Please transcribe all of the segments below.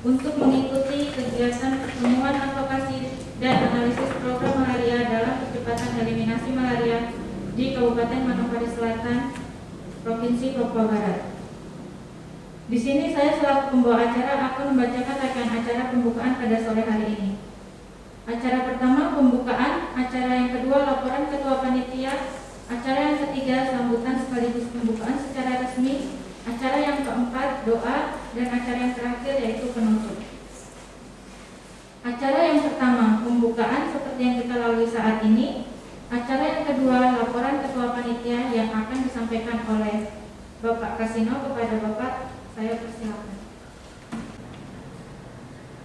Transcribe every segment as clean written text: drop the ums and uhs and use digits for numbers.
untuk mengikuti kegiatan pertemuan advokasi dan analisis program malaria dalam percepatan eliminasi malaria di Kabupaten Manokwari Selatan, Provinsi Papua Barat. Di sini saya selaku pembawa acara akan membacakan rangkaian acara pembukaan pada sore hari ini. Acara pertama pembukaan, acara yang kedua laporan ketua panitia, acara yang ketiga sambutan sekaligus pembukaan secara resmi, acara yang keempat doa, dan acara yang terakhir yaitu penutup. Acara yang pertama pembukaan seperti yang kita lalui saat ini. Acara yang kedua laporan ketua panitia yang akan disampaikan oleh Bapak Kasino kepada Bapak. Saya persilakan.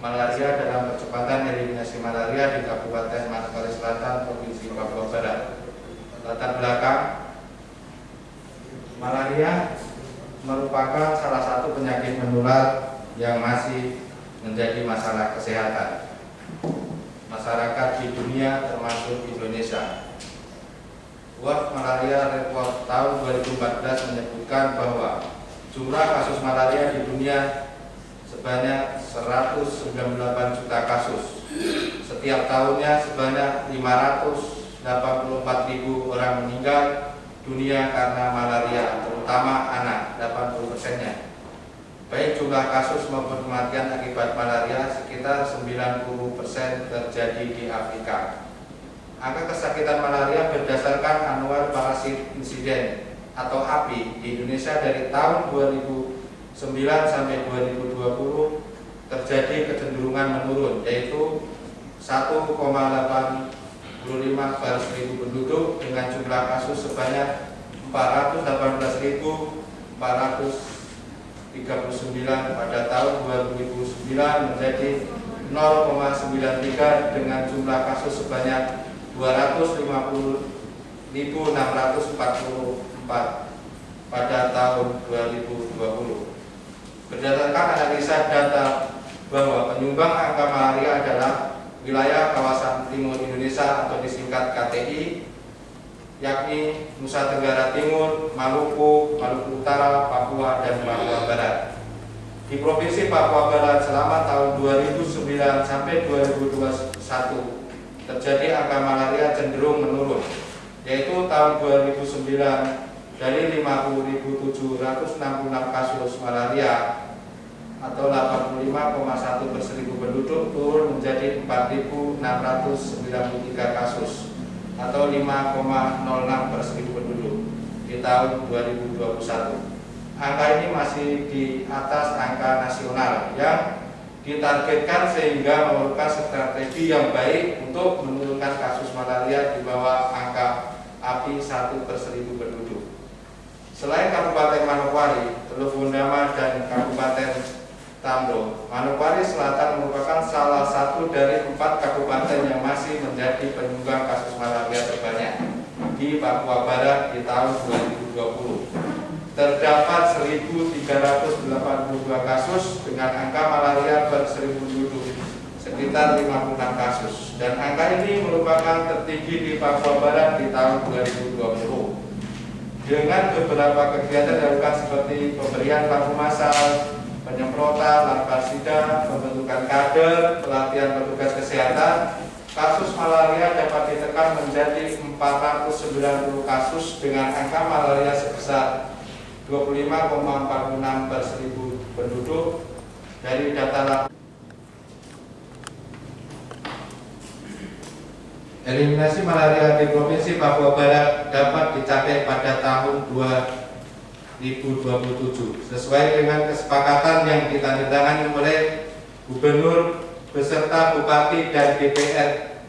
Malaria dalam percepatan eliminasi malaria di Kabupaten Manokwari Selatan, Provinsi Papua Barat. Latar belakang, malaria merupakan salah satu penyakit menular yang masih menjadi masalah kesehatan masyarakat di dunia termasuk Indonesia. World Malaria Report tahun 2014 menyebutkan bahwa jumlah kasus malaria di dunia sebanyak 198 juta kasus. Setiap tahunnya sebanyak 584.000 orang meninggal dunia karena malaria, terutama anak, 80%-nya. Baik jumlah kasus maupun kematian akibat malaria, sekitar 90% terjadi di Afrika. Angka kesakitan malaria berdasarkan Annual Parasit Incidence atau API di Indonesia dari tahun 2009 sampai 2020 terjadi kecenderungan menurun, yaitu 1,85 per 1.000 penduduk dengan jumlah kasus sebanyak 418.439 pada tahun 2009 menjadi 0,93 dengan jumlah kasus sebanyak 250.644 pada tahun 2020. Berdasarkan analisa data bahwa penyumbang angka malaria adalah wilayah kawasan timur Indonesia atau disingkat KTI, yakni Nusa Tenggara Timur, Maluku, Maluku Utara, Papua, dan Papua Barat. Di Provinsi Papua Barat selama tahun 2009 sampai 2021 terjadi angka malaria cenderung menurun, yaitu tahun 2009 dari 50.766 kasus malaria atau 85,1 per 1.000 penduduk turun menjadi 4.693 kasus atau 5,06 per 1.000 penduduk di tahun 2021. Angka ini masih di atas angka nasional yang ditargetkan sehingga memerlukan strategi yang baik untuk menurunkan kasus malaria di bawah angka API 1 per 1.000 penduduk. Selain Kabupaten Manokwari, Teluk Bundama, dan Kabupaten Tamdo, Manokwari Selatan merupakan salah satu dari 4 kabupaten yang masih menjadi penyumbang kasus malaria terbanyak di Papua Barat di tahun 2020. Terdapat 1.382 kasus dengan angka malaria per 1.000 penduduk sekitar 56 kasus, dan angka ini merupakan tertinggi di Papua Barat di tahun 2020. Dengan beberapa kegiatan dilakukan seperti pemberian lampu massal, penyemprotan larvasida, pembentukan kader, pelatihan petugas kesehatan, kasus malaria dapat ditekan menjadi 490 kasus dengan angka malaria sebesar 25,46 per 1.000 penduduk dari data. Eliminasi malaria di Provinsi Papua Barat dapat dicapai pada tahun 2027 sesuai dengan kesepakatan yang ditandatangani oleh Gubernur beserta Bupati dan DPR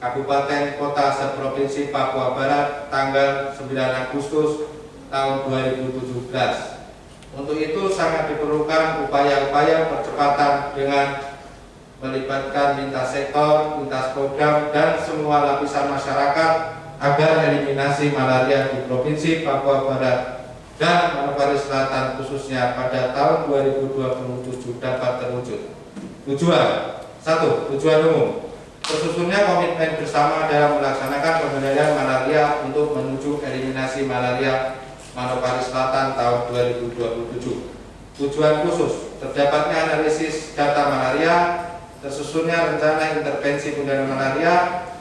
Kabupaten Kota se-Provinsi Papua Barat tanggal 9 Agustus tahun 2017. Untuk itu sangat diperlukan upaya-upaya percepatan dengan melibatkan lintas sektor, lintas program, dan semua lapisan masyarakat agar eliminasi malaria di Provinsi Papua Barat dan Manokwari Selatan khususnya pada tahun 2027 dapat terwujud. Tujuan 1. Tujuan umum, tersusunnya komitmen bersama dalam melaksanakan pengendalian malaria untuk menuju eliminasi malaria Manokwari Selatan tahun 2027. Tujuan khusus, terdapatnya analisis data malaria, tersusunnya rencana intervensi pengendalian malaria,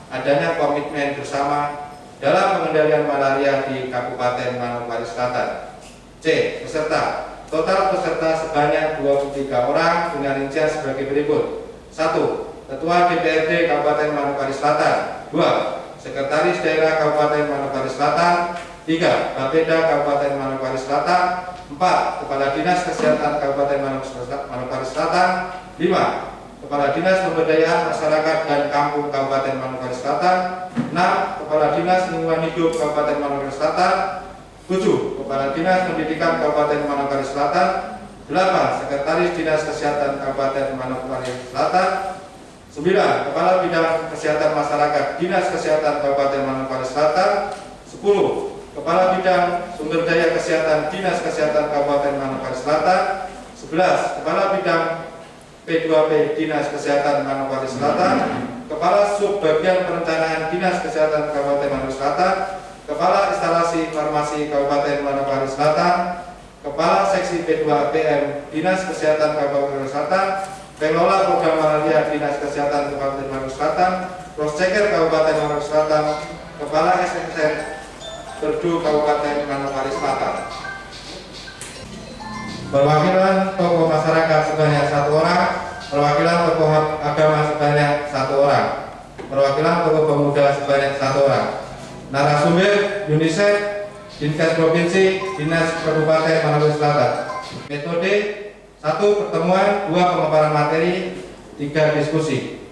adanya komitmen bersama dalam pengendalian malaria di Kabupaten Manokwari Selatan. C. Peserta. Total peserta sebanyak 23 orang dengan rincian sebagai berikut. 1. Ketua DPRD Kabupaten Manokwari Selatan. 2. Sekretaris Daerah Kabupaten Manokwari Selatan. 3. Bapeda Kabupaten Manokwari Selatan. 4. Kepala Dinas Kesehatan Kabupaten Manokwari Selatan. 5. Kepala Dinas Pemberdayaan Masyarakat dan Kampung Kabupaten Manokwari Selatan. 6. Kepala Dinas Lingkungan Hidup Kabupaten Manokwari Selatan. 7. Kepala Dinas Pendidikan Kabupaten Manokwari Selatan. 8. Sekretaris Dinas Kesehatan Kabupaten Manokwari Selatan. 9. Kepala Bidang Kesehatan Masyarakat Dinas Kesehatan Kabupaten Manokwari Selatan. 10. Kepala Bidang Sumber Daya Kesehatan Dinas Kesehatan Kabupaten Manokwari Selatan. 11. Kepala Bidang P2P Dinas Kesehatan Manokwari Selatan. Kepala Subbagian Perencanaan Dinas Kesehatan Kabupaten Manokwari Selatan. Kepala Instalasi Farmasi Kabupaten Manokwari Selatan, Kepala Seksi P2PM Dinas Kesehatan Kabupaten Manokwari Selatan, Pengelola Program Malaria Dinas Kesehatan Kabupaten Manokwari Selatan, Proseker Kabupaten Manokwari Selatan, Kepala SSN Perdu Kabupaten Manokwari Selatan. Perwakilan tokoh masyarakat sebanyak 1 orang, perwakilan tokoh agama sebanyak 1 orang, perwakilan tokoh pemuda sebanyak 1 orang. Narasumber UNICEF, Dinkes Provinsi, Dinas Kabupaten Manokwari Selatan. Metode 1. Pertemuan, 2. Pemaparan materi, 3. Diskusi.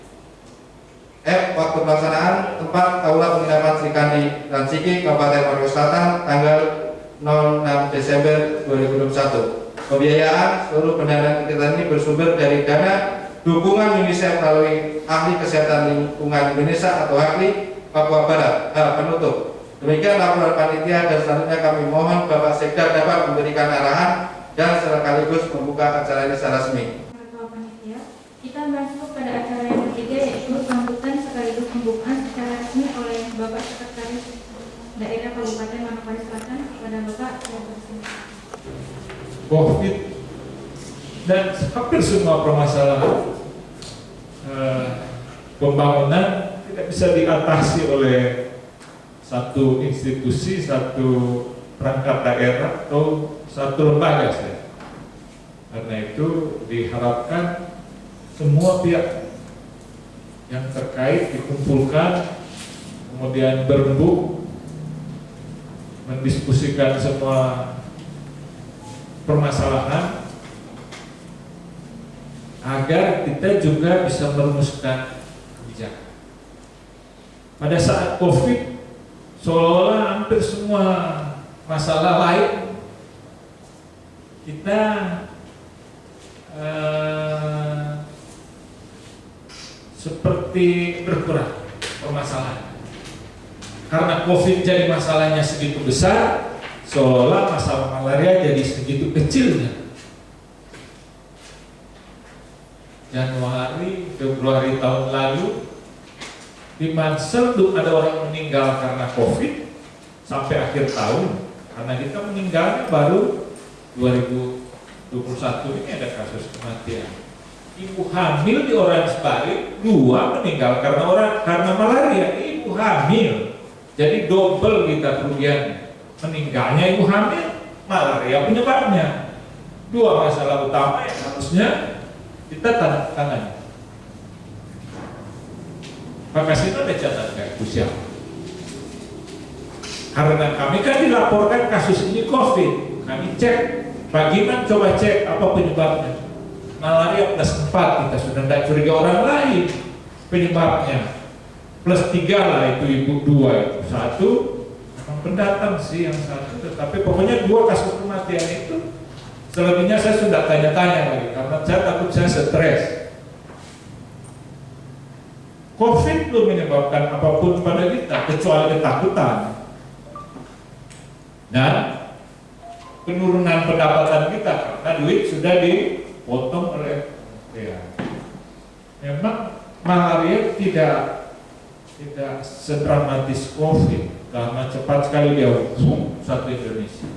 F. Waktu pelaksanaan. Tempat Aula Penginapan Sri Kandi dan Siki, Kabupaten Manokwari Selatan, tanggal 06 Desember 2021. Pembiayaan seluruh pendanaan kegiatan ini bersumber dari dana dukungan UNICEF melalui Ahli Kesehatan Lingkungan Indonesia atau AKLI Papua Barat. Penutup. Demikian laporan panitia dan selanjutnya kami mohon Bapak Sekda dapat memberikan arahan dan sekaligus membuka acara ini secara resmi. Ketua panitia, kita masuk pada acara yang ketiga yaitu sambutan sekaligus pembukaan secara resmi oleh Bapak Sekretaris Daerah Kabupaten Manokwari Selatan kepada Bapak COVID dan hampir semua permasalahan pembangunan tidak bisa diatasi oleh satu institusi, satu perangkat daerah atau satu lembaga saja. Karena itu diharapkan semua pihak yang terkait dikumpulkan, kemudian berembuk, mendiskusikan semua permasalahan agar kita juga bisa merumuskan kebijakan. Pada saat COVID, seolah-olah hampir semua masalah lain kita seperti berkurang permasalahan. Karena COVID jadi masalahnya segitu besar, seolah masalah malaria jadi segitu kecilnya. Januari, Februari tahun lalu di Mansel ada orang meninggal karena COVID sampai akhir tahun, karena kita meninggalnya baru 2021 ini ada kasus kematian. Ibu hamil di Orange Bali 2 meninggal karena malaria. Ibu hamil, jadi double kita kerugian. Meninggalnya ibu hamil, malaria penyebabnya. 2 masalah utama yang harusnya kita tangani. Maka situ ada catatan krusial. Karena kami kan dilaporkan kasus ini COVID, kami cek, bagaimana coba cek apa penyebabnya. Malaria +4 kita sudah tidak curiga orang lain penyebabnya. +3 lah itu ibu 2 itu 1 memang pendatang sih yang 1, tetapi pokoknya 2 kasus kematian itu. Selebihnya saya sudah tanya-tanya lagi karena saya takut saya stres. COVID belum menyebabkan apapun pada kita kecuali ketakutan dan penurunan pendapatan kita karena duit sudah dipotong oleh ya. Memang malaria tidak sedramatis COVID karena cepat sekali dia satu Indonesia.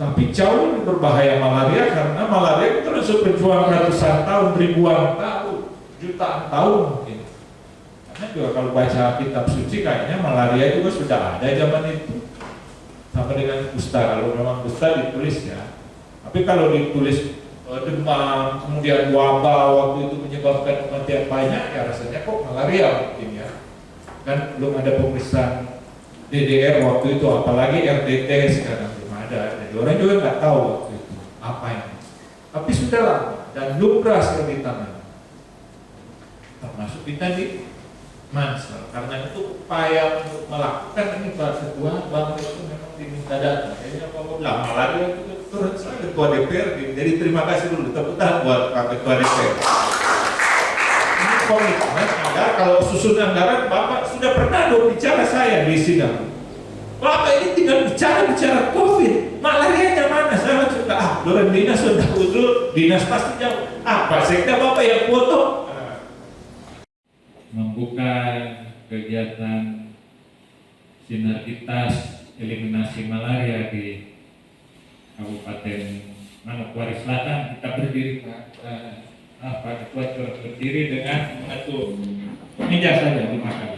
Tapi jauh lebih berbahaya malaria, karena malaria itu terus berjuang ratusan tahun, ribuan tahun, jutaan tahun mungkin. Karena juga kalau baca kitab suci kayaknya malaria juga sudah ada zaman itu. Sama dengan kusta, kalau memang kusta ditulis ya. Tapi kalau ditulis demam, kemudian wabah waktu itu menyebabkan kematian banyak, ya rasanya kok malaria mungkin ya. Kan belum ada pemeriksaan DDR waktu itu, apalagi RDT sekarang belum ada. Jadi orang juga nggak tahu waktu itu apa ini. Tapi sudah lama dan lumrah sekali di tangan. Termasuk kita di Mansel. Karena itu upaya untuk melakukan ini Pak Ketua, Bang itu memang diminta data. Kayaknya Pak bilang malaria itu turun saya Ketua DPR. Jadi terima kasih dulu, tepuk tangan buat Pak Ketua DPR. Ini komitmen agar kalau susun anggaran Bapak sudah pernah dong bicara saya di sidang. Bapak ini tinggal bicara COVID, malarianya mana? Saya sudah Doren dinas sudah usul, dinas pasti jauh. Pak Sekda Bapak yang foto. Membuka kegiatan sinergitas eliminasi malaria di Kabupaten Manokwari Selatan. Kita berdiri Pak Ketua berdiri dengan mengetuk meja saja di makan.